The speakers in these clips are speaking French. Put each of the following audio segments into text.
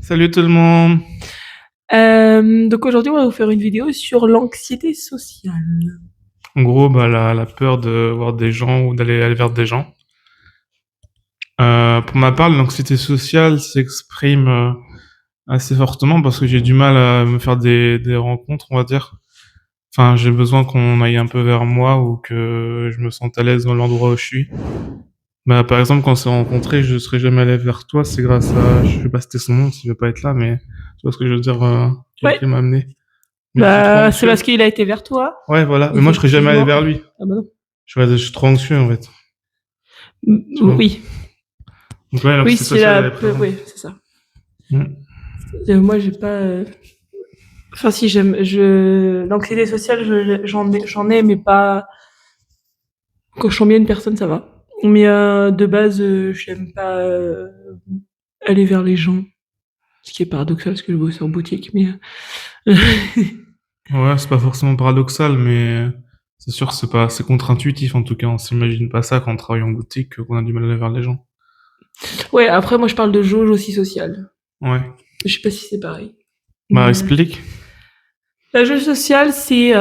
Salut tout le monde. Donc aujourd'hui, on va vous faire une vidéo sur l'anxiété sociale. En gros, la peur de voir des gens ou d'aller aller vers des gens. Pour ma part, l'anxiété sociale s'exprime assez fortement parce que j'ai du mal à me faire des rencontres, on va dire. Enfin, j'ai besoin qu'on aille un peu vers moi ou que je me sente à l'aise dans l'endroit où je suis. Bah, par exemple, quand on s'est rencontrés, je serais jamais allé vers toi, c'est grâce à, je vais pas citer son nom s'il veut pas être là, mais tu vois ce que je veux dire, Ouais, qui m'a amené. Mais je suis trop bah c'est anxieux. parce qu'il a été vers toi, Ouais, voilà. Mais moi, je serais jamais allé effectivement. vers lui. Ah bah non. Je suis trop anxieux, en fait. Tu vois. Oui, Donc ouais, oui, l'anxiété c'est sociale, la, elle est présente. oui, c'est ça. Mm. Moi, j'ai pas. Enfin, si l'anxiété sociale, j'en ai, mais pas. Quand je sens bien une personne, ça va. Mais de base, j'aime pas aller vers les gens, ce qui est paradoxal parce que je bosse en boutique, mais. Ouais, c'est pas forcément paradoxal, mais c'est sûr que c'est contre-intuitif en tout cas. On s'imagine pas ça quand on travaille en boutique, qu'on a du mal à aller vers les gens. Ouais, après, moi, je parle de jauge aussi sociale. Ouais. Je sais pas si c'est pareil. Bah, Mais, explique. la jauge sociale, c'est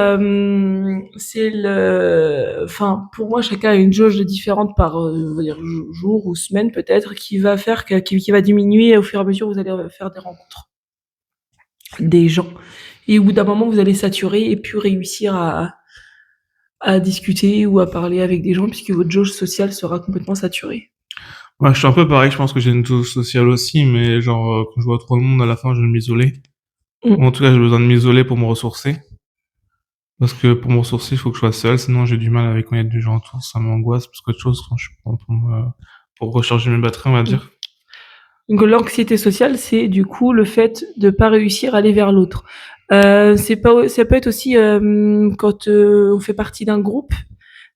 enfin, pour moi, chacun a une jauge différente par, on va dire, jour ou semaine peut-être, qui va faire qui va diminuer au fur et à mesure où vous allez faire des rencontres, des gens. Et au bout d'un moment, vous allez saturer et plus réussir à discuter ou à parler avec des gens puisque votre jauge sociale sera complètement saturée. Ouais, je suis un peu pareil, je pense que j'ai une touche sociale aussi, mais genre, quand je vois trop de monde, à la fin, je vais m'isoler. Ou en Mm. tout cas, j'ai besoin de m'isoler pour me ressourcer. Parce que pour me ressourcer, il faut que je sois seul, sinon j'ai du mal avec quand il y a des gens autour, ça m'angoisse plus qu'autre chose quand je prends pour recharger mes batteries, on va Mm. dire. Donc l'anxiété sociale, c'est du coup le fait de pas réussir à aller vers l'autre. Ça peut être aussi quand on fait partie d'un groupe,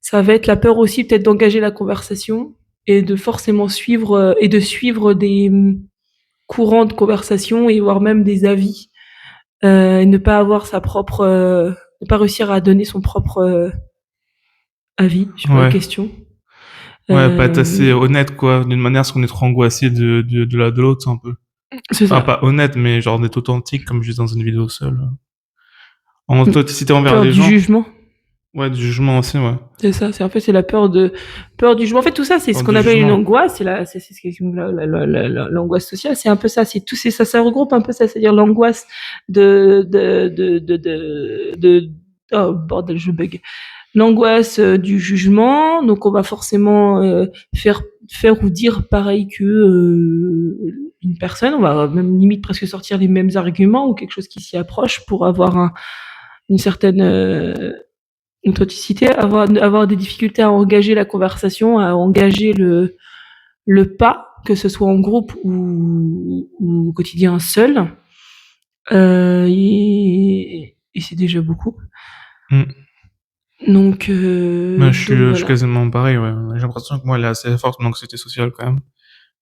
ça va être la peur aussi peut-être d'engager la conversation et de forcément suivre et de suivre des courants de conversation et voire même des avis et ne pas avoir ne pas réussir à donner son propre avis sur la Ouais. question. Ouais, pas être assez Euh, honnête, quoi, d'une manière parce qu'on est trop angoissé de l'autre, un peu. c'est Enfin, ça. pas honnête, mais genre d'être authentique, comme juste dans une vidéo seule. En Mm. authenticité envers Peur les du gens. jugement. Ouais, du jugement aussi, ouais. C'est ça, c'est en fait c'est la peur du jugement. En fait tout ça c'est ce Peur qu'on du appelle une jugement. angoisse, c'est ce que l'angoisse sociale, c'est un peu ça, c'est tout c'est ça, ça regroupe un peu ça, c'est-à-dire l'angoisse de oh bordel, je bug. L'angoisse du jugement, donc on va forcément faire ou dire pareil que une personne, on va même limite presque sortir les mêmes arguments ou quelque chose qui s'y approche pour avoir une certaine authenticité, avoir des difficultés à engager la conversation, à engager le pas, que ce soit en groupe ou au quotidien seul. Et c'est déjà beaucoup. Mm. Ouais, Donc je suis voilà. quasiment pareil, ouais. J'ai l'impression que moi, elle est assez forte, mon anxiété sociale, quand même.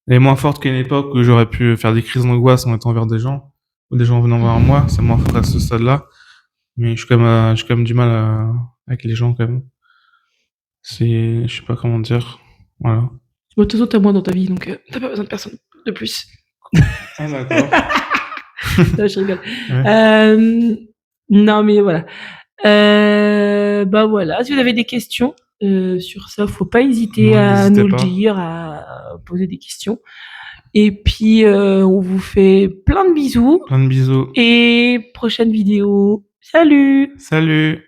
Elle est moins forte qu'à une époque où j'aurais pu faire des crises d'angoisse en étant vers des gens, ou des gens venant vers moi. C'est moins fort à ce stade-là. Mais j'ai quand même du mal avec les gens, quand même. Je sais pas comment dire. Voilà. Bon, de toute façon, t'as moins dans ta vie, donc t'as pas besoin de personne de plus. Ah, d'accord. Non, je rigole. Ouais. Non, mais voilà. Bah voilà, si vous avez des questions sur ça, faut pas hésiter Ouais, à n'hésitez nous le pas. dire, à poser des questions. Et puis, on vous fait plein de bisous Plein de bisous. et prochaine vidéo. Salut! Salut!